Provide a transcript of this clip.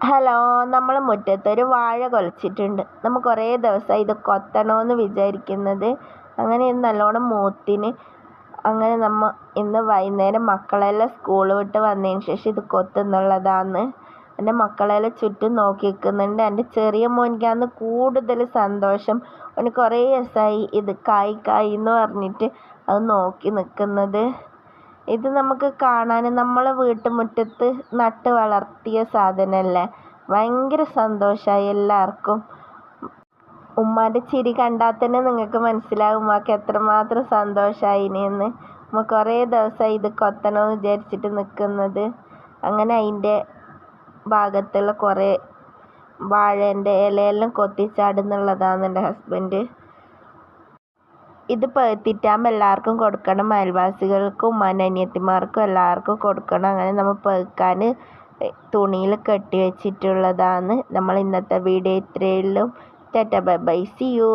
Hello, നമ്മൾ മുറ്റത്തൊരു വാഴ കുലച്ചിട്ടുണ്ട്. നമ്മൾ കുറേ ദിവസമായി ഇത് കൊത്തണമെന്ന് വിചാരിക്കുന്നത്. അങ്ങനെ ഇന്ന് നല്ലോണം മൂത്തിന്. അങ്ങനെ നമ്മൾ ഇന്ന് വൈകുന്നേരം മക്കളെല്ലാം സ്കൂൾ വിട്ട് വന്നതിന് ശേഷം ഇത് കൊത്തുന്നുള്ളതാണ്. എൻ്റെ മക്കളെല്ലാം ചുറ്റും നോക്കി നിൽക്കുന്നുണ്ട്. എൻ്റെ ചെറിയ മോനിക്കാണ് കൂടുതൽ സന്തോഷം. അവന് കുറേ ദിവസമായി ഇത് കായ് എന്ന് പറഞ്ഞിട്ട് അത് നോക്കി നിൽക്കുന്നത്. ഇത് നമുക്ക് കാണാൻ നമ്മളെ വീട്ടുമുറ്റത്ത് നട്ട് വളർത്തിയ സാധനമല്ലേ. ഭയങ്കര സന്തോഷമായി എല്ലാവർക്കും. ഉമ്മാൻ്റെ ചിരി കണ്ടാൽ തന്നെ നിങ്ങൾക്ക് മനസ്സിലാവും ഉമ്മാക്ക് എത്രമാത്രം സന്തോഷമായിനെന്ന്. ഉമ്മ കുറേ ദിവസമായി ഇത് കൊത്തണമെന്ന് വിചാരിച്ചിട്ട് നിൽക്കുന്നത്. അങ്ങനെ അതിൻ്റെ ഭാഗത്തുള്ള കുറേ വാഴേൻ്റെ ഇലയെല്ലാം കൊത്തിച്ചാടുന്നുള്ളതാണ് എൻ്റെ ഹസ്ബൻഡ്. ഇത് പഴുത്തിട്ടാകുമ്പോൾ എല്ലാവർക്കും കൊടുക്കണം. അയൽവാസികൾക്കും ഉമ്മാൻ്റെ അനിയത്തിമാർക്കും എല്ലാവർക്കും കൊടുക്കണം. അങ്ങനെ നമ്മൾ പഴുക്കാൻ തുണിയിൽ കെട്ടി വെച്ചിട്ടുള്ളതാണ്. നമ്മൾ ഇന്നത്തെ വീഡിയോ ഇത്രയേ ഉള്ളൂ. Tata bye bye, see U.